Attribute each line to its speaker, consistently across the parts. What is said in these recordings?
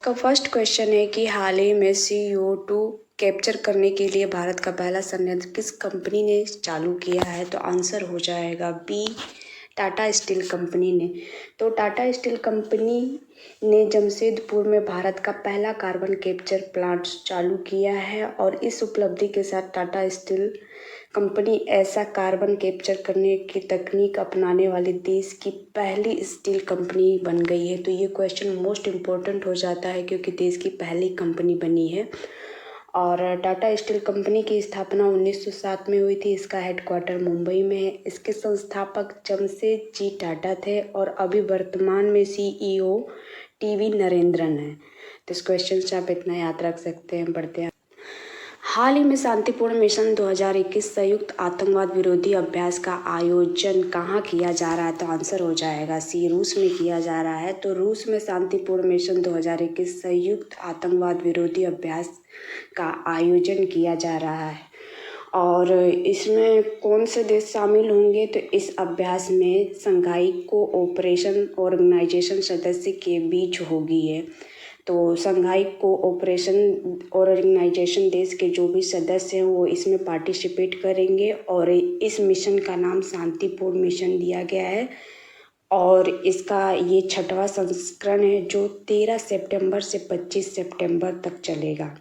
Speaker 1: का first question है कि हाल ही में CO2 कैप्चर करने के लिए भारत का पहला संयंत्र किस कंपनी ने चालू किया है। तो आंसर हो जाएगा बी, टाटा स्टील कंपनी ने। तो टाटा स्टील कंपनी ने जमशेदपुर में भारत का पहला कार्बन कैप्चर प्लांट चालू किया है और इस उपलब्धि के साथ टाटा स्टील कंपनी ऐसा कार्बन कैप्चर करने की तकनीक अपनाने वाली देश की पहली स्टील कंपनी बन गई है। तो ये क्वेश्चन मोस्ट इम्पोर्टेंट हो जाता है क्योंकि देश की पहली कंपनी बनी है। और टाटा स्टील कंपनी की स्थापना 1907 में हुई थी। इसका हेडक्वार्टर मुंबई में है। इसके संस्थापक जमशेद जी टाटा थे और अभी वर्तमान में CEO TV नरेंद्रन है। तो इस क्वेश्चन से आप इतना याद रख सकते हैं। बढ़ते हैं। हाल ही में शांतिपूर्ण मिशन 2021 संयुक्त आतंकवाद विरोधी अभ्यास का आयोजन कहाँ किया जा रहा है। तो आंसर हो जाएगा सी, रूस में किया जा रहा है। तो रूस में शांतिपूर्ण मिशन 2021 संयुक्त आतंकवाद विरोधी अभ्यास का आयोजन किया जा रहा है और इसमें कौन से देश शामिल होंगे। तो इस अभ्यास में शंघाई कोऑपरेशन ऑर्गेनाइजेशन सदस्य के बीच होगी है। तो शंघाई कोऑपरेशन ऑर्गेनाइजेशन देश के जो भी सदस्य हैं वो इसमें पार्टिसिपेट करेंगे और इस मिशन का नाम शांतिपूर्ण मिशन दिया गया है और इसका ये 6वां संस्करण है जो 13 सितंबर से 25 सितंबर तक चलेगा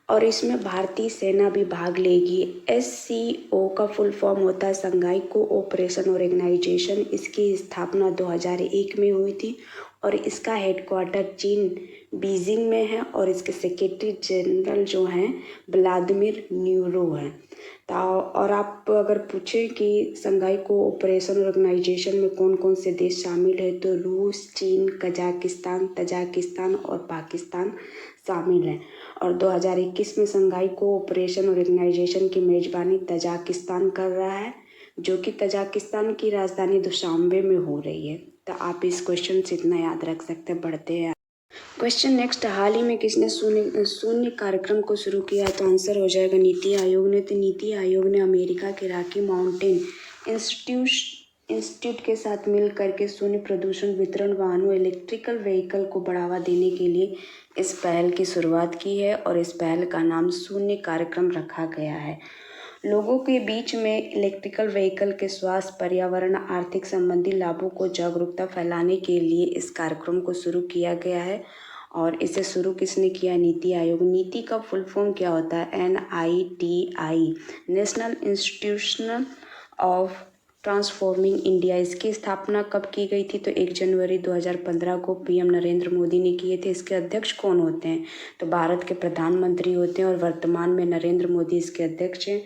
Speaker 1: और इसमें भारतीय सेना भी भाग लेगी। SCO का फुल फॉर्म होता है शंघाई कोऑपरेशन ऑर्गेनाइजेशन। इसकी स्थापना 2001 में हुई थी और इसका हेडक्वार्टर चीन बीजिंग में है और इसके सेक्रेटरी जनरल जो हैं व्लादिमीर न्यूरो हैं। और आप अगर पूछें कि शंघाई कोऑपरेशन ऑर्गेनाइजेशन में कौन कौन से देश शामिल है तो रूस, चीन, कजाकिस्तान, तजाकिस्तान और पाकिस्तान शामिल हैं। और 2021 में शंघाई कोऑपरेशन ऑर्गेनाइजेशन की मेजबानी तजाकिस्तान कर रहा है जो कि तजाकिस्तान की राजधानी दुशांबे में हो रही है। तो आप इस क्वेश्चन से इतना याद रख सकते हैं। बढ़ते हैं। क्वेश्चन नेक्स्ट, हाल ही में किसने शून्य कार्यक्रम को शुरू किया। तो आंसर हो जाएगा नीति आयोग ने। तो नीति आयोग ने अमेरिका के रॉकी माउंटेन इंस्टीट्यूट के साथ मिल करके शून्य प्रदूषण वितरण वाहनों इलेक्ट्रिकल व्हीकल को बढ़ावा देने के लिए इस पहल की शुरुआत की है और इस पहल का नाम शून्य कार्यक्रम रखा गया है। लोगों के बीच में इलेक्ट्रिकल व्हीकल के स्वास्थ्य, पर्यावरण, आर्थिक संबंधी लाभों को जागरूकता फैलाने के लिए इस कार्यक्रम को शुरू किया गया है और इसे शुरू किसने किया। नीति आयोग। नीति का फुल फॉर्म क्या होता है। NITI, national institution of transforming India. इसकी स्थापना कब की गई थी। तो 1 जनवरी 2015 को PM नरेंद्र मोदी ने किए थे। इसके अध्यक्ष कौन होते हैं। तो भारत के प्रधानमंत्री होते हैं और वर्तमान में नरेंद्र मोदी इसके अध्यक्ष हैं।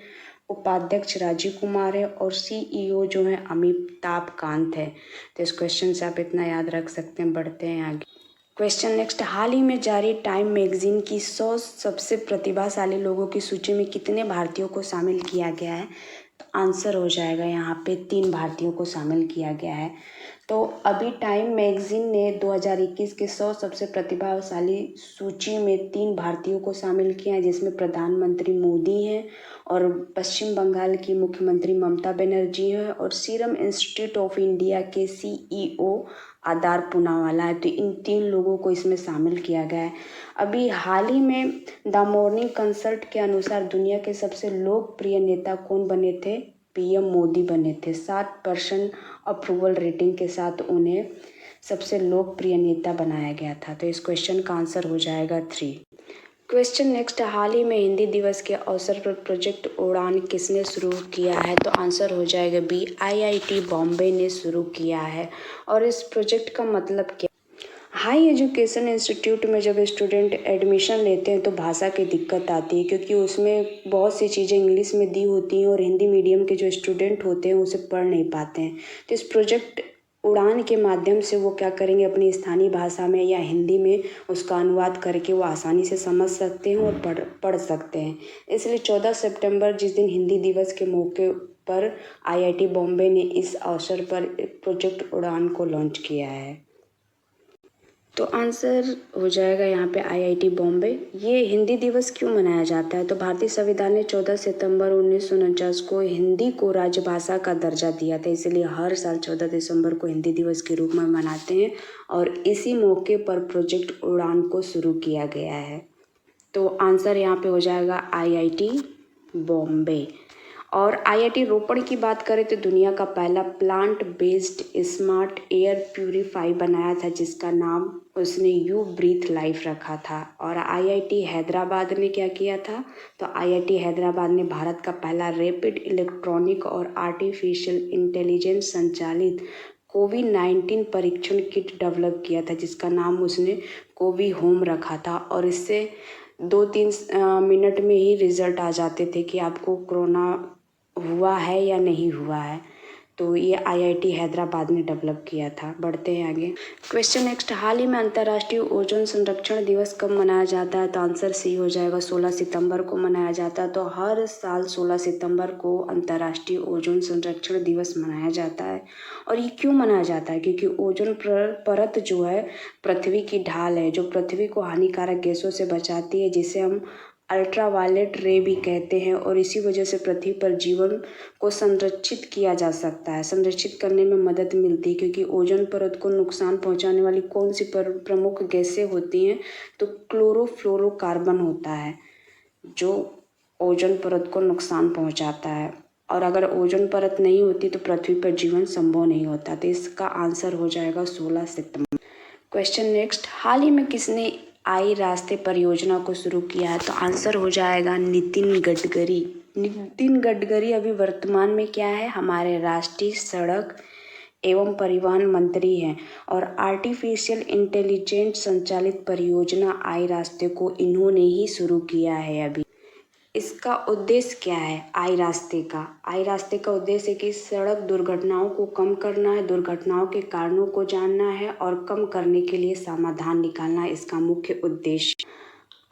Speaker 1: उपाध्यक्ष राजीव कुमार है और CEO जो है अमिताभ कांत है। तो इस क्वेश्चन से आप इतना याद रख सकते हैं। बढ़ते हैं आगे। क्वेश्चन नेक्स्ट, हाल ही में जारी टाइम मैगजीन की 100 सबसे प्रतिभाशाली लोगों की सूची में कितने भारतीयों को शामिल किया गया है। तो आंसर हो जाएगा यहाँ पे 3 भारतीयों को शामिल किया गया है। तो अभी टाइम मैगजीन ने 2021 के 100 सबसे प्रतिभाशाली सूची में 3 भारतीयों को शामिल किया है जिसमें प्रधानमंत्री मोदी हैं और पश्चिम बंगाल की मुख्यमंत्री ममता बनर्जी है और सीरम इंस्टीट्यूट ऑफ इंडिया के CEO आधार पूनावाला है। तो इन 3 लोगों को इसमें शामिल किया गया है। अभी हाल ही में द मॉर्निंग कंसल्ट के अनुसार दुनिया के सबसे लोकप्रिय नेता कौन बने थे। PM मोदी बने थे। 60% अप्रूवल रेटिंग के साथ उन्हें सबसे लोकप्रिय नेता बनाया गया था। तो इस क्वेश्चन का आंसर हो जाएगा 3। क्वेश्चन नेक्स्ट, हाल ही में हिंदी दिवस के अवसर पर प्रोजेक्ट उड़ान किसने शुरू किया है। तो आंसर हो जाएगा बी, IIT बॉम्बे ने शुरू किया है। और इस प्रोजेक्ट का मतलब क्या। हाई एजुकेशन इंस्टीट्यूट में जब स्टूडेंट एडमिशन लेते हैं तो भाषा की दिक्कत आती है क्योंकि उसमें बहुत सी चीज़ें इंग्लिश में दी होती हैं और हिंदी मीडियम के जो स्टूडेंट होते हैं उसे पढ़ नहीं पाते हैं। तो इस प्रोजेक्ट उड़ान के माध्यम से वो क्या करेंगे, अपनी स्थानीय भाषा में या हिंदी में उसका अनुवाद करके वो आसानी से समझ सकते हैं और पढ़ सकते हैं। इसलिए 14 सितंबर जिस दिन हिंदी दिवस के मौके पर IIT बॉम्बे ने इस अवसर पर प्रोजेक्ट उड़ान को लॉन्च किया है। तो आंसर हो जाएगा यहाँ पे आईआईटी बॉम्बे। ये हिंदी दिवस क्यों मनाया जाता है? तो भारतीय संविधान ने 14 सितंबर 1949 को हिंदी को राजभाषा का दर्जा दिया था, इसलिए हर साल 14 दिसंबर को हिंदी दिवस के रूप में मनाते हैं और इसी मौके पर प्रोजेक्ट उड़ान को शुरू किया गया है। तो आंसर यहाँ पे हो जाएगा आईआईटी बॉम्बे। और आईआईटी रोपड़ की बात करें तो दुनिया का पहला plant based smart air purify बनाया था, जिसका नाम उसने यू ब्रीथ लाइफ रखा था। और आईआईटी हैदराबाद ने क्या किया था? तो आईआईटी हैदराबाद ने भारत का पहला रैपिड इलेक्ट्रॉनिक और आर्टिफिशियल इंटेलिजेंस संचालित कोविड-19 परीक्षण किट डेवलप किया था, जिसका नाम उसने कोवी होम रखा था। और इससे 2-3 मिनट में ही रिजल्ट आ जाते थे कि आपको कोरोना हुआ है या नहीं हुआ है। तो ये आईआईटी हैदराबाद ने डेवलप किया था। बढ़ते हैं आगे। क्वेश्चन नेक्स्ट, हाल ही में अंतर्राष्ट्रीय ओजोन संरक्षण दिवस कब मनाया जाता है? तो आंसर सी हो जाएगा 16 सितंबर को मनाया जाता है। तो हर साल 16 सितंबर को अंतर्राष्ट्रीय ओजोन संरक्षण दिवस मनाया जाता है। और ये क्यों मनाया जाता है? क्योंकि ओजोन परत जो है पृथ्वी की ढाल है, जो पृथ्वी को हानिकारक गैसों से बचाती है, जिसे हम अल्ट्रावायलेट रे भी कहते हैं। और इसी वजह से पृथ्वी पर जीवन को संरक्षित किया जा सकता है, संरक्षित करने में मदद मिलती है। क्योंकि ओजोन परत को नुकसान पहुंचाने वाली कौन सी प्रमुख गैसें होती हैं? तो क्लोरोफ्लोरोकार्बन होता है जो ओजोन परत को नुकसान पहुंचाता है। और अगर ओजोन परत नहीं होती तो पृथ्वी पर जीवन संभव नहीं होता। तो इसका आंसर हो जाएगा 16 सितंबर। क्वेश्चन नेक्स्ट, हाल ही में किसने आई रास्ते परियोजना को शुरू किया है? तो आंसर हो जाएगा नितिन गडकरी। नितिन गडकरी अभी वर्तमान में क्या है? हमारे राष्ट्रीय सड़क एवं परिवहन मंत्री हैं। और आर्टिफिशियल इंटेलिजेंस संचालित परियोजना आई रास्ते को इन्होंने ही शुरू किया है अभी। इसका उद्देश्य क्या है? आई रास्ते का उद्देश्य है कि सड़क दुर्घटनाओं को कम करना है, दुर्घटनाओं के कारणों को जानना है और कम करने के लिए समाधान निकालना है इसका मुख्य उद्देश्य।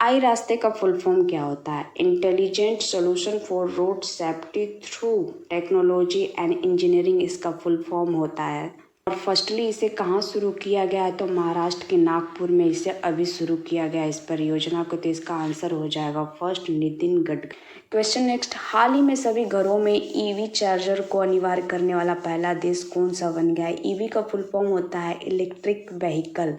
Speaker 1: आई रास्ते का फुल फॉर्म क्या होता है? Intelligent solution for road safety through technology and engineering इसका फुल फॉर्म होता है। और फर्स्टली इसे कहाँ शुरू किया गया है? तो महाराष्ट्र के नागपुर में इसे अभी शुरू किया गया इस परियोजना को। तो इसका आंसर हो जाएगा first Nitin Gadkari. Question next, हाल ही में सभी घरों में ईवी चार्जर को अनिवार्य करने वाला पहला देश कौन सा बन गया है? ईवी का फुल फॉर्म होता है इलेक्ट्रिक व्हीकल।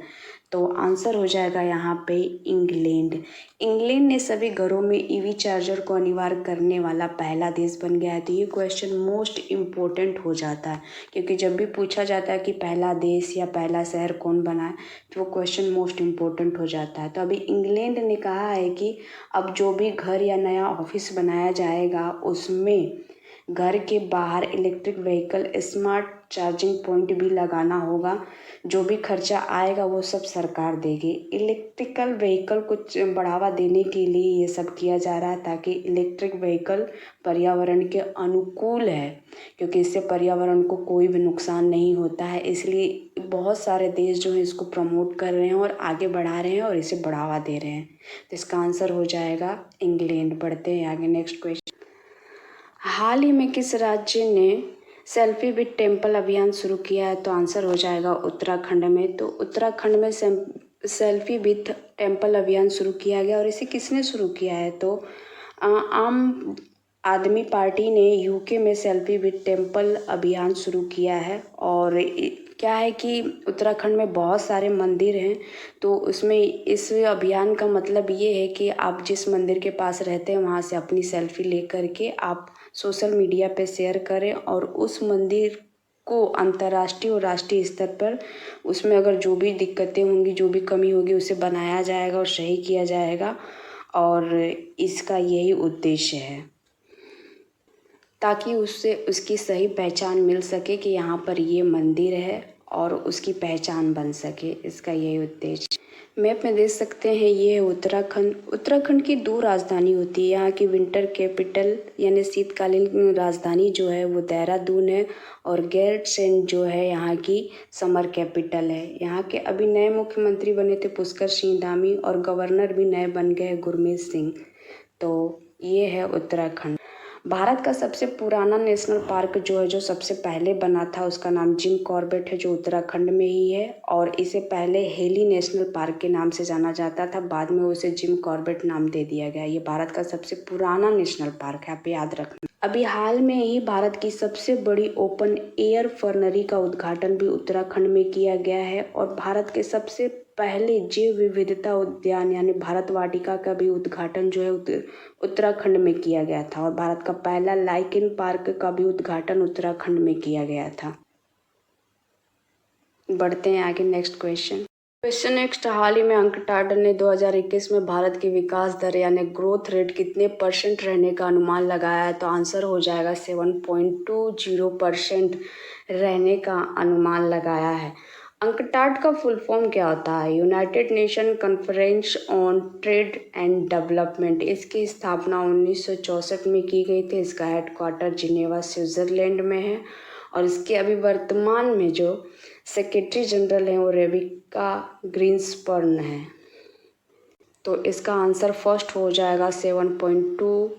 Speaker 1: तो आंसर हो जाएगा यहाँ पे इंग्लैंड। इंग्लैंड ने सभी घरों में ईवी चार्जर को अनिवार्य करने वाला पहला देश बन गया है। तो ये क्वेश्चन मोस्ट इम्पोर्टेंट हो जाता है, क्योंकि जब भी पूछा जाता है कि पहला देश या पहला शहर कौन बना है तो वो क्वेश्चन मोस्ट इम्पोर्टेंट हो जाता है। तो अभी इंग्लैंड ने कहा है कि अब जो भी घर या नया ऑफिस बनाया जाएगा उसमें घर के बाहर electric vehicle smart charging point भी लगाना होगा। जो भी खर्चा आएगा वो सब सरकार देगी। इलेक्ट्रिकल व्हीकल को बढ़ावा देने के लिए ये सब किया जा रहा है, ताकि इलेक्ट्रिक व्हीकल पर्यावरण के अनुकूल है, क्योंकि इससे पर्यावरण को कोई भी नुकसान नहीं होता है। इसलिए बहुत सारे देश जो हैं इसको प्रमोट कर रहे हैं और आगे बढ़ा रहे हैं और इसे बढ़ावा दे रहे हैं। तो इसका आंसर हो जाएगा इंग्लैंड। बढ़ते हैं आगे। नेक्स्ट क्वेश्चन, हाल ही में किस राज्य ने सेल्फी विद टेम्पल अभियान शुरू किया है? तो आंसर हो जाएगा उत्तराखंड में। तो उत्तराखंड में सेल्फी विद टेम्पल अभियान शुरू किया गया। और इसे किसने शुरू किया है? तो आम आदमी पार्टी ने यूके में सेल्फी विद टेम्पल अभियान शुरू किया है। और क्या है कि उत्तराखंड में बहुत सारे मंदिर हैं, तो उसमें इस अभियान का मतलब ये है कि आप जिस मंदिर के पास रहते हैं वहाँ से अपनी सेल्फी ले करके आप सोशल मीडिया पे शेयर करें और उस मंदिर को अंतर्राष्ट्रीय और राष्ट्रीय स्तर पर उसमें अगर जो भी दिक्कतें होंगी, जो भी कमी होगी, उसे बनाया जाएगा और सही किया जाएगा। और इसका यही उद्देश्य है, ताकि उससे उसकी सही पहचान मिल सके कि यहाँ पर ये मंदिर है और उसकी पहचान बन सके। इसका यही उद्देश्य। मैप में देख सकते हैं ये है उत्तराखंड। उत्तराखंड की 2 राजधानी होती है। यहाँ की विंटर कैपिटल यानी शीतकालीन राजधानी जो है वो देहरादून है, और गैरसैंण जो है यहाँ की समर कैपिटल है। यहाँ के अभी नए मुख्यमंत्री बने थे पुष्कर सिंह धामी, और गवर्नर भी नए बन गए गुरमीत सिंह। तो ये है उत्तराखंड। भारत का सबसे पुराना नेशनल पार्क जो है, जो सबसे पहले बना था, उसका नाम जिम कॉर्बेट है, जो उत्तराखंड में ही है। और इसे पहले हेली नेशनल पार्क के नाम से जाना जाता था, बाद में उसे जिम कॉर्बेट नाम दे दिया गया। ये भारत का सबसे पुराना नेशनल पार्क है, आप याद रखना। अभी हाल में ही भारत की सबसे बड़ी ओपन एयर फर्नरी का उद्घाटन भी उत्तराखंड में किया गया है। और भारत के सबसे पहले जैव विविधता उद्यान यानी भारत वाटिका का भी उद्घाटन जो है उत्तराखंड में किया गया था। और भारत का पहला लाइकेन पार्क का भी उद्घाटन उत्तराखंड में किया गया था। बढ़ते हैं आगे, नेक्स्ट क्वेश्चन नेक्स्ट। हाल ही में अंकटाड ने 2021 में भारत की विकास दर यानी ग्रोथ रेट कितने % रहने का अनुमान लगाया है? तो आंसर हो जाएगा 7.20% रहने का अनुमान लगाया है। अंकटाड का फुल फॉर्म क्या होता है? United nation conference on trade and development. इसकी स्थापना 1964 में की गई थी। इसका हेडक्वार्टर जिनेवा स्विट्जरलैंड में है। और इसके अभी वर्तमान में जो सेक्रेटरी जनरल हैं वो रेबिका ग्रीन्सपर्न है। तो इसका आंसर फर्स्ट हो जाएगा 7.20